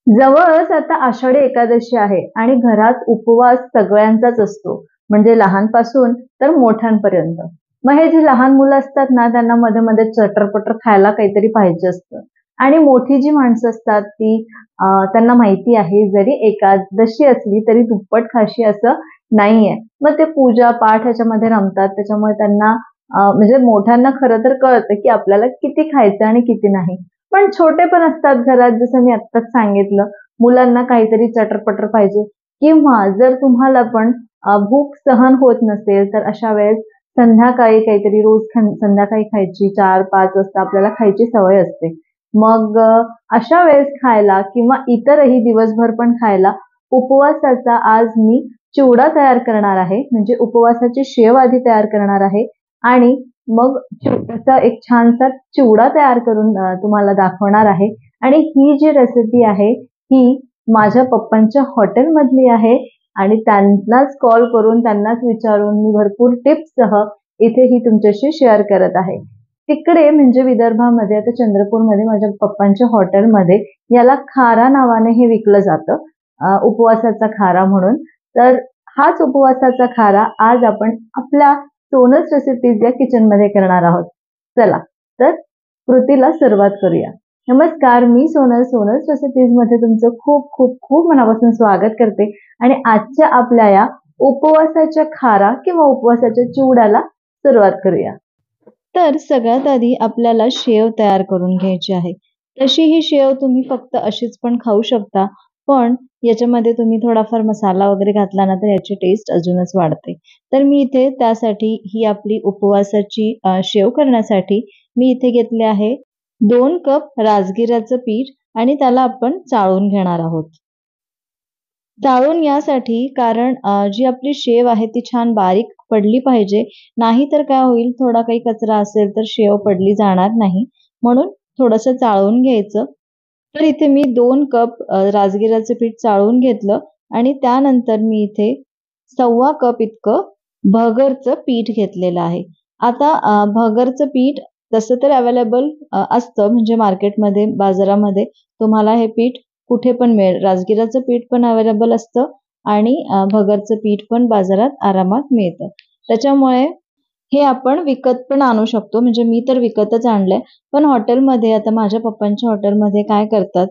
जवळच आता आषाढी एकादशी आहे आणि घरात उपवास सगळ्यांचाच असतो. म्हणजे लहानपासून तर मोठ्यांपर्यंत. मग हे जी लहान मुलं असतात ना, त्यांना मध्ये-मध्ये चटर-पटर खायला काहीतरी पाहिजे असतं. आणि मोठी जी माणसं असतात ती त्यांना माहिती आहे जरी एकादशी असली तरी दुप्पट खाशी असं नाहीये. मग ते पूजा-पाठ ह्याच्यामध्ये रमतात. त्याच्यामुळे त्यांना म्हणजे मोठ्यांना खरं तर कळतं, की आपल्याला किती खायचं आणि किती नाही. पण छोटे पण असतात घरात जसं मी आत्ताच सांगितलं, मुलांना काहीतरी चटर-पटर पाहिजे किंवा जर तुम्हाला पण भूक सहन होत नसेल, तर अशा वेळेस संध्याकाळी काहीतरी रोज संध्याकाळी खायची 4-5 वाजता आपल्याला खायची सवय असते. मग अशा वेळेस खायला किंवा इतरही दिवसभर पण खायला उपवासाचा आज मी चिवडा तयार करणार आहे. म्हणजे उपवासाची शेव आधी तयार करणार आहे आणि मग त्याचा एक छानसा चिवडा तयार करून तुम्हाला दाखवणार आहे आणि ही जी रेसिपी आहे, ही माझ्या पप्पांच्या हॉटेलमधली आहे आणि त्यांनाच कॉल करून, त्यांनाच विचारून मी भरपूर टिप्ससह इथे ही तुमच्याशी शेअर करत आहे. तिकडे म्हणजे विदर्भामध्ये आता चंद्रपूरमध्ये माझ्या पप्पांच्या हॉटेलमध्ये याला खारा नावाने हे विकलं जातं. उपवासाचा खारा म्हणून. तर हाच उपवासाचा खारा आज आपण आपल्या सोनस रेसिपीज या किचनमध्ये करणार आहोत. चला, तर कृतीला सुरुवात करूया. नमस्कार, मी सोनल. सोनल्स रेसिपीजमध्ये तुमचं खूप खूप खूप मनापासून स्वागत करते आणि आजच्या आपल्या या उपवासाच्या खारा किंवा उपवासाच्या चिवड्याला सुरुवात करूया. तर सगळ्यात आधी आपल्याला शेव तयार करून घ्यायची आहे. तशी ही शेव तुम्ही फक्त अशीच पण खाऊ शकता, पण याच्यामध्ये तुम्ही थोडाफार मसाला वगैरे घातला ना तर याची टेस्ट अजूनच वाढते. तर मी इथे त्यासाठी ही आपली उपवासाची शेव करण्यासाठी मी इथे घेतले आहे 2 कप राजगिऱ्याचं पीठ आणि त्याला आपण चाळून घेणार आहोत. चाळून यासाठी कारण जी आपली शेव आहे ती छान बारीक पडली पाहिजे. नाहीतर काय होईल थोडा काही कचरा असेल तर शेव पडली जाणार नाही. म्हणून थोडंसं चाळून घ्यायचं. तर इथे मी 2 कप राजगिऱ्याचं पीठ चाळून घेतलं आणि त्यानंतर मी इथे 1/2 कप इतकं भगरचं पीठ घेतलेलं आहे. आता भगरचं पीठ तसं तर अवेलेबल असतं म्हणजे मार्केटमध्ये, बाजारामध्ये तुम्हाला हे पीठ कुठे पण मिळेल. राजगिराचं पीठ पण अवेलेबल असतं आणि भगरचं पीठ पण बाजारात आरामात मिळतं. त्याच्यामुळे हे आपण विकत पण आणू शकतो. म्हणजे मी तर विकतच आणलंय. पण हॉटेलमध्ये आता माझ्या पप्पांच्या हॉटेलमध्ये काय करतात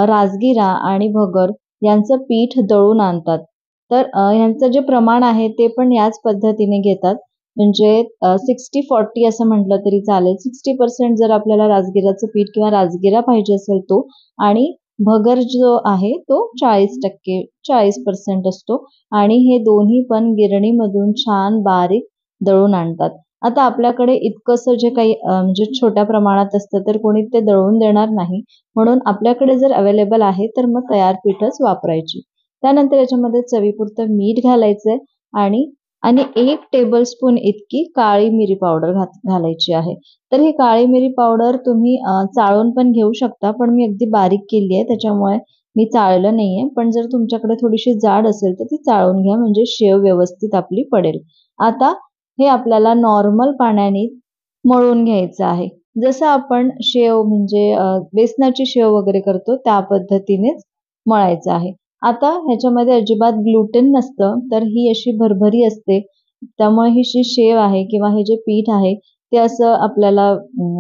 राजगिरा आणि भगर यांचं पीठ दळून आणतात. तर ह्यांचं जे प्रमाण आहे ते पण याच पद्धतीने घेतात. म्हणजे 60-40 असं म्हटलं तरी चालेल. 60% जर आपल्याला राजगिराचं पीठ किंवा राजगिरा पाहिजे असेल तो आणि भगर जो आहे तो 40% 40% असतो आणि हे दोन्ही पण गिरणीमधून छान बारीक दळून आणतात. आता आपल्याकडे इतकंसं जे काही म्हणजे छोट्या प्रमाणात असतं तर कोणी ते दळून देणार नाही. म्हणून आपल्याकडे जर अवेलेबल आहे तर मग तयार पीठच वापरायची. त्यानंतर याच्यामध्ये चवीपुरतं मीठ घालायचंय आणि आणि 1 टेबलस्पून इतकी काळी मिरी पावडर घालायची आहे. तर ही काळी मिरी पावडर तुम्ही चाळून पण घेऊ शकता, पण मी अगदी बारीक केली आहे त्याच्यामुळे मी चाळलं नाहीये. पण जर तुमच्याकडे थोडीशी जाड असेल तर ती चाळून घ्या म्हणजे शेव व्यवस्थित आपली पडेल. आता हे आपल्याला नॉर्मल पाण्याने मळून घ्यायचं आहे. जसं आपण शेव म्हणजे बेसनाची शेव वगैरे करतो त्या पद्धतीनेच मळायचं आहे. आता ह्याच्यामध्ये अजिबात ग्लुटेन नसतं, तर ही अशी भरभरी असते. त्यामुळे ही जी शेव आहे किंवा हे जे पीठ आहे ते असं आपल्याला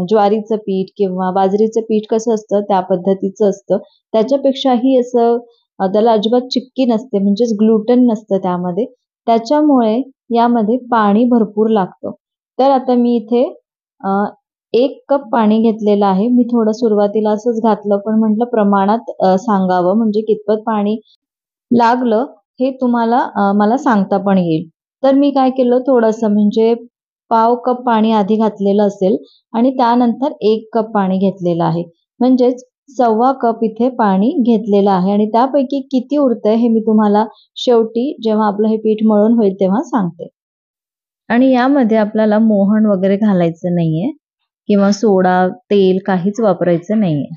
ज्वारीचं पीठ किंवा बाजरीचं पीठ कसं असतं त्या पद्धतीचं असतं. त्याच्यापेक्षाही असं त्याला अजिबात चिक्की नसते म्हणजेच ग्लुटेन नसतं त्यामध्ये. त्याच्यामुळे यामध्ये पाणी भरपूर लागतं. तर आता मी इथे 1 कप पाणी घेतलेलं आहे. मी थोडं सुरुवातीला असंच घातलं, पण म्हटलं प्रमाणात सांगावं म्हणजे कितपत पाणी लागलं हे तुम्हाला मला सांगता पण येईल. तर मी काय केलं थोडंसं म्हणजे पाव कप पाणी आधी घातलेलं असेल आणि त्यानंतर 1 कप पाणी घेतलेलं आहे. म्हणजेच 1/2 कप इथे पाणी घेतलेलं आहे आणि त्यापैकी किती उरतंय हे मी तुम्हाला शेवटी जेव्हा आपलं हे पीठ मळून होईल तेव्हा सांगते. आणि यामध्ये आपल्याला मोहन वगैरे घालायचं नाहीये किंवा सोडा, तेल काहीच वापरायचं नाहीये.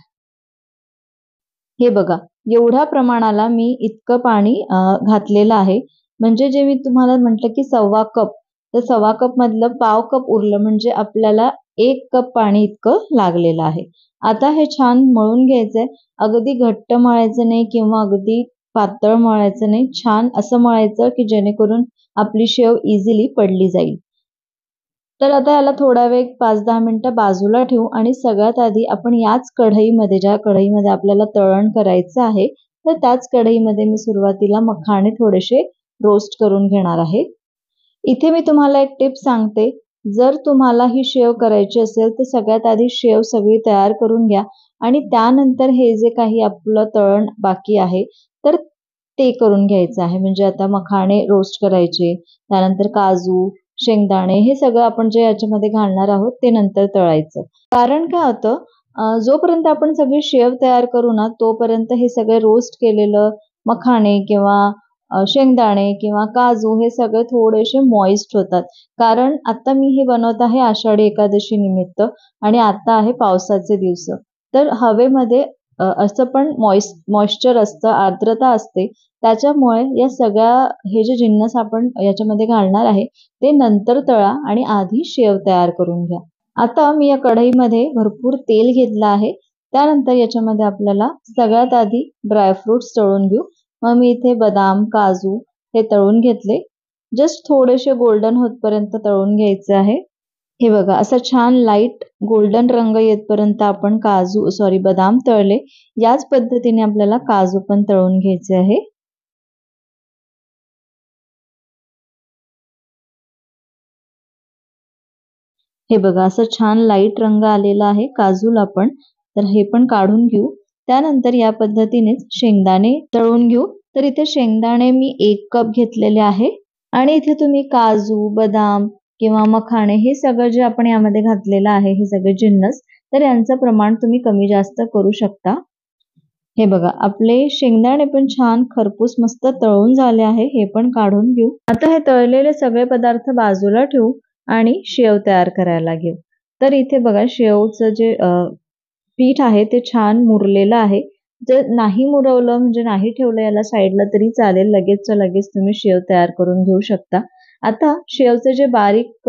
हे बघा, एवढ्या प्रमाणाला मी इतकं पाणी घातलेलं आहे. म्हणजे जे मी तुम्हाला म्हटलं की 1/2 कप, तर 1/2 कप मधलं पाव कप उरलं म्हणजे आपल्याला 1 कप पाणी इतकं लागलेलं आहे. आता हे छान मळून घ्यायचंय. अगदी घट्ट मळायचं नाही किंवा अगदी पातळ मळायचं नाही. छान असं मळायचं की जेणेकरून आपली शेव इझिली पडली जाईल. तर आता याला थोडा वेळ 5-10 मिनिटं बाजूला ठेवू आणि सगळ्यात आधी आपण याच कढईमध्ये, ज्या कढईमध्ये आपल्याला तळण करायचं आहे, तर त्याच कढईमध्ये मी सुरुवातीला मखाणे थोडेसे रोस्ट करून घेणार आहे. इथे मी तुम्हाला एक टिप सांगते. जर तुम्हाला ही शेव करायची असेल तर सगळ्यात आधी शेव सगळी तयार करून घ्या आणि त्यानंतर हे जे काही आपलं तळण बाकी आहे तर ते करून घ्यायचं आहे. म्हणजे आता मखाणे रोस्ट करायचे, त्यानंतर काजू, शेंगदाणे हे सगळं आपण जे याच्यामध्ये घालणार आहोत ते नंतर तळायचं. कारण काय होतं, जोपर्यंत आपण सगळी शेव तयार करू ना तोपर्यंत हे सगळे रोस्ट केलेलं मखाणे किंवा शेंगदाणे किंवा काजू हे सगळे थोडेसे मॉइस्ट होतात. कारण आता मी हे बनवत आहे आषाढी एकादशी निमित्त आणि आता आहे पावसाचे दिवस. तर हवेमध्ये असं पण मॉइश्चर असतं, आर्द्रता असते. त्याच्यामुळे या सगळ्या हे जे जिन्नस आपण याच्यामध्ये घालणार आहे ते नंतर तळा आणि आधी शेव तयार करून घ्या. आता मी या कढईमध्ये भरपूर तेल घेतलं आहे. त्यानंतर याच्यामध्ये आपल्याला सगळ्यात आधी ड्रायफ्रुट्स तळून घेऊ. मग मी इथे बदाम, काजू हे तळून घेतले. जस्ट थोडेसे गोल्डन होतपर्यंत तळून घ्यायचे आहे. हे बघा असं छान लाईट गोल्डन रंग येतपर्यंत आपण बदाम तळले. याच पद्धतीने आपल्याला काजू पण तळून घ्यायचे आहे. हे बघा असं छान लाईट रंग आलेला आहे काजूला पण. तर हे पण काढून घेऊ. त्यानंतर या पद्धतीनेच शेंगदाणे तळून घेऊ. तर इथे शेंगदाणे मी 1 कप घेतलेले आहे आणि इथे तुम्ही काजू, बदाम किंवा मखाणे हे सगळं जे आपण यामध्ये घातलेलं आहे, हे सगळे जिन्नस, तर यांचं प्रमाण तुम्ही कमी जास्त करू शकता. हे बघा आपले शेंगदाणे पण छान खरपूस मस्त तळून झाले आहे. हे पण काढून घेऊ. आता हे तळलेले सगळे पदार्थ बाजूला ठेवू आणि शेव तयार करायला घेऊ. तर इथे बघा शेवचं जे पीठ आहे ते छान मुरलेलं आहे. जर नाही मुरवलं म्हणजे नाही ठेवलं याला साईडला तरी चालेल. लगेचच्या लगेच तुम्ही शेव तयार करून घेऊ शकता. आता शेवचे जे बारीक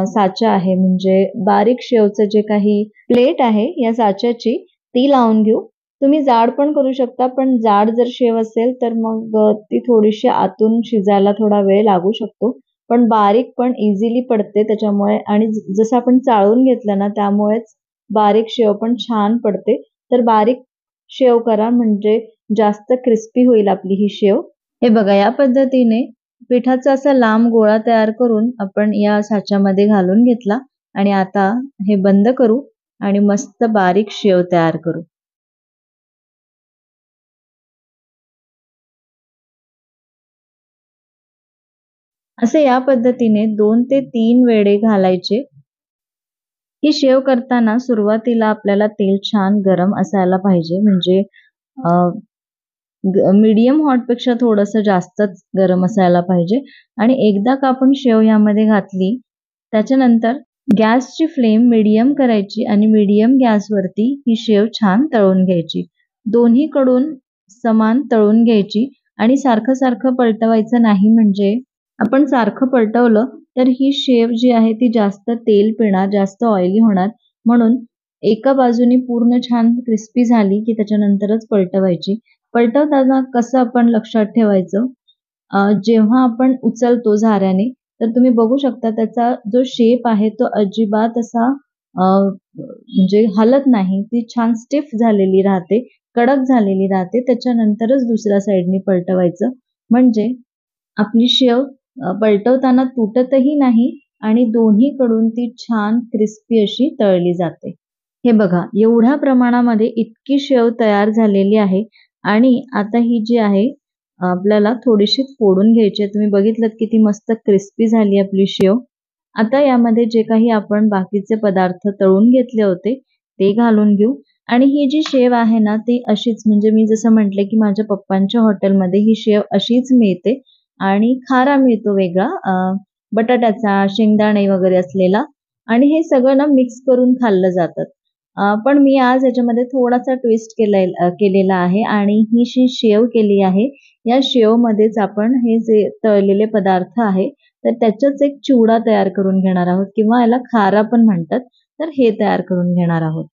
साचा आहे म्हणजे बारीक शेवचं जे काही प्लेट आहे या साच्याची ती लावून घेऊ. तुम्ही जाड पण करू शकता, पण जाड जर शेव असेल तर मग ती थोडीशी आतून शिजायला थोडा वेळ लागू शकतो. पण बारीक पण इझिली पडते त्याच्यामुळे आणि जसं आपण चाळून घेतलं ना त्यामुळेच बारीक शेव पण छान पडते. तर बारीक शेव करा म्हणजे जास्त क्रिस्पी होईल आपली ही शेव. हे बघा या पद्धतीने पिठाचा असा लांब गोळा तयार करून आपण या साच्यामध्ये घालून घेतला आणि आता हे बंद करू आणि मस्त बारीक शेव तयार करू. असे या पद्धतीने 2 ते 3 वेढे घालायचे. ही शेव करताना सुरुवातीला आपल्याला तेल छान गरम असायला पाहिजे. म्हणजे मीडियम हॉटपेक्षा थोडंसं जास्तच गरम असायला पाहिजे आणि एकदा का आपण शेव यामध्ये घातली त्याच्यानंतर गॅसची फ्लेम मीडियम करायची आणि मीडियम गॅसवरती ही शेव छान तळून घ्यायची. दोन्हीकडून समान तळून घ्यायची आणि सारखं सारखं पलटवायचं नाही. म्हणजे आपण सारखं पलटवलं तर ही शेव जी आहे ती जास्त तेल पिणार, जास्त ऑइली होणार. म्हणून एका बाजूने पूर्ण छान क्रिस्पी झाली की त्याच्यानंतरच पलटवायची. पलटवताना कसं आपण लक्षात ठेवायचं, जेव्हा आपण उचलतो झाऱ्याने तर तुम्ही बघू शकता त्याचा जो शेप आहे तो अजिबात असा म्हणजे हलत नाही. ती छान स्टिफ झालेली राहते, कडक झालेली राहते. त्याच्यानंतरच दुसऱ्या साईडने पलटवायचं. म्हणजे आपली शेव पलटवताना तुटतही नाही आणि दोन्हीकडून ती छान क्रिस्पी अशी तळली जाते. हे बघा एवढ्या प्रमाणामध्ये इतकी शेव तयार झालेली आहे आणि आता ही जी आहे आपल्याला थोडीशी फोडून घ्यायची आहे. तुम्ही बघितलंत किती मस्त क्रिस्पी झाली आपली शेव. आता यामध्ये जे काही आपण बाकीचे पदार्थ तळून घेतले होते ते घालून घेऊ आणि ही जी शेव आहे ना ती अशीच म्हणजे मी जसं म्हटले की माझ्या पप्पांच्या हॉटेलमध्ये ही शेव अशीच मिळते आणि खारा मिळतो वेगळा बटाट्याचा, शेंगदाणे वगैरे असलेला आणि हे सगळं ना मिक्स करून खाल्लं जातं. पण मी आज याच्यामध्ये थोडासा ट्विस्ट केलेला आहे आणि ही जी शेव केली आहे या शेवमध्येच आपण हे जे तळलेले पदार्थ आहे तर त्याचाच एक चिवडा तयार करून घेणार आहोत किंवा याला खारा पण म्हणतात. तर हे तयार करून घेणार आहोत.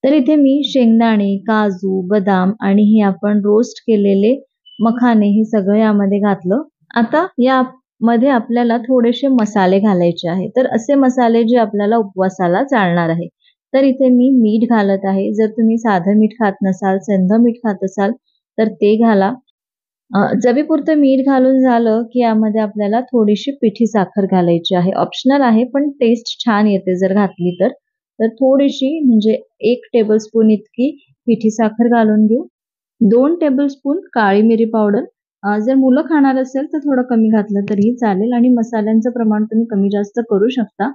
तर इथे मी शेंगदाणे, काजू, बदाम आणि हे आपण रोस्ट केलेले मखाने हे सगळं यामध्ये घातलं. आता यामध्ये आपल्याला थोडेसे मसाले घालायचे आहे. तर असे मसाले जे आपल्याला उपवासाला चालणार आहे. तर इथे मी मीठ घालत आहे. जर तुम्ही साधं मीठ खात नसाल, सेंधं मीठ खात असाल तर ते घाला. चवीपुरतं मीठ घालून झालं, की यामध्ये आपल्याला थोडीशी पिठी साखर घालायची आहे. ऑप्शनल आहे, पण टेस्ट छान येते जर घातली तर. तर थोडीशी म्हणजे 1 टेबलस्पून इतकी पिठी साखर घालून घेऊ. 2 टेबलस्पून काळी मिरी पावडर. जर मुलं खाणार असेल तर थोडं कमी घातलं तरीही चालेल आणि मसाल्यांचं प्रमाण तुम्ही कमी जास्त करू शकता.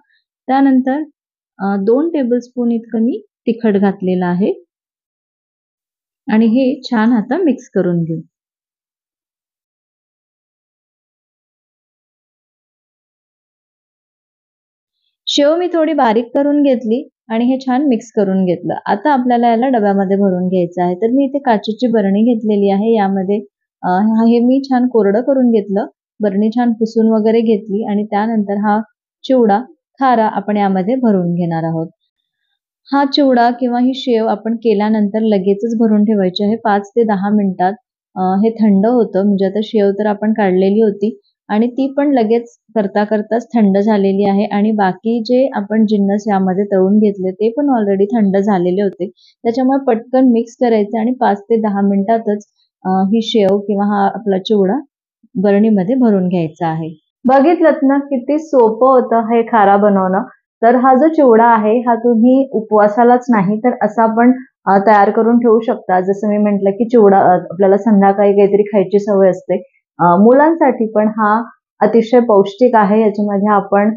त्यानंतर 2 टेबलस्पून इतकं मी तिखट घातलेलं आहे आणि हे छान आता मिक्स करून घेऊ. शेव मी थोडी बारीक करून घेतली आणि हे छान मिक्स करून घेतलं. आता आपल्याला याला डब्यामध्ये भरून घ्यायचं आहे. तर मी इथे काचेची बरणी घेतलेली आहे. यामध्ये हे मी छान कोरडं करून घेतलं. बरणी छान पुसून वगैरे घेतली आणि त्यानंतर हा चिवडा, खारा आपण यामध्ये भरून घेणार आहोत. हा चिवडा किंवा ही शेव आपण केल्यानंतर लगेचच भरून ठेवायची आहे. 5 ते 10 मिनिटात हे थंड होतं. म्हणजे आता शेव तर आपण काढलेली होती आणि ती पण लगेच करताच थंड झालेली आहे आणि बाकी जे आपण जिन्नस यामध्ये तळून घेतले ते पण ऑलरेडी थंड झालेले होते. त्याच्यामुळे पटकन मिक्स करायचं आणि 5 ते 10 मिनिटातच ही शेव किंवा हा आपला चिवडा बरणीमध्ये भरून घ्यायचा आहे. बघितलत ना किती सोपं होतं हे खारा बनवणं. तर हा जो चिवडा आहे हा तुम्ही उपवासालाच नाही तर असा पण तयार करून ठेवू शकता. जसं मी म्हटलं की चिवडा आपल्याला संध्याकाळी काहीतरी खायची सवय असते. मुलांसाठी पण हा अतिशय पौष्टिक आहे. याच्यामध्ये आपण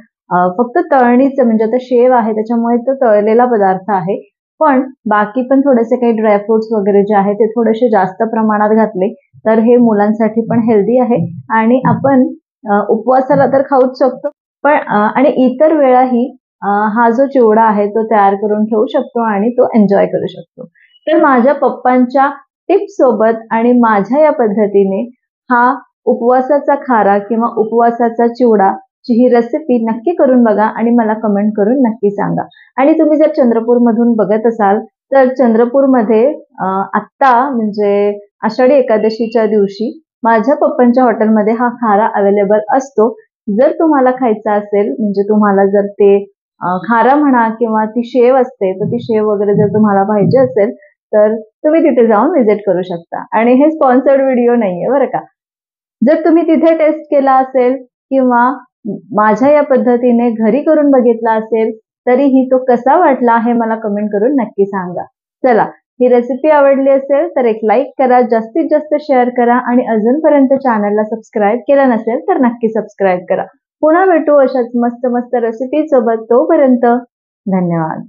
फक्त तळणीचं म्हणजे आता शेव आहे त्याच्यामुळे तो तळलेला पदार्थ आहे. पण बाकी पण थोडेसे काही ड्रायफ्रुट्स वगैरे जे आहे ते थोडेसे जास्त प्रमाणात घातले तर हे मुलांसाठी पण हेल्दी आहे आणि आपण उपवासाला तर खाऊच शकतो. पण आणि इतर वेळाही हा जो चिवडा आहे तो तयार करून ठेवू शकतो आणि तो एन्जॉय करू शकतो. तर माझ्या पप्पांच्या टिप्स सोबत आणि माझ्या या पद्धतीने हा उपवासाचा खारा किंवा उपवासाचा चिवडा ची ही रेसिपी नक्की करून बघा आणि मला कमेंट करून नक्की सांगा. आणि तुम्ही जर चंद्रपूरमधून बघत असाल तर चंद्रपूरमध्ये आत्ता म्हणजे आषाढी एकादशीच्या दिवशी माझ्या पप्पांच्या हॉटेलमध्ये हा खारा अवेलेबल असतो. जर तुम्हाला खायचा असेल म्हणजे तुम्हाला जर ते खारा म्हणा किंवा ती शेव असते तर ती शेव वगैरे जर तुम्हाला पाहिजे असेल तर तुम्ही तिथे जाऊन व्हिजिट करू शकता. आणि हे स्पॉन्सर्ड व्हिडिओ नाहीये बरं का. जर तुम्ही तिथे टेस्ट केला असेल किंवा माझ्या या पद्धतीने घरी करून बघितला असेल तरीही तो कसा वाटला हे मला कमेंट करून नक्की सांगा. चला, ही रेसिपी आवडली असेल तर एक लाईक करा, जास्तीत जास्त शेअर करा आणि अजूनपर्यंत चॅनलला सबस्क्राईब केलं नसेल तर नक्की सबस्क्राईब करा. पुन्हा भेटू अशाच मस्त मस्त रेसिपी सोबत. तोपर्यंत धन्यवाद.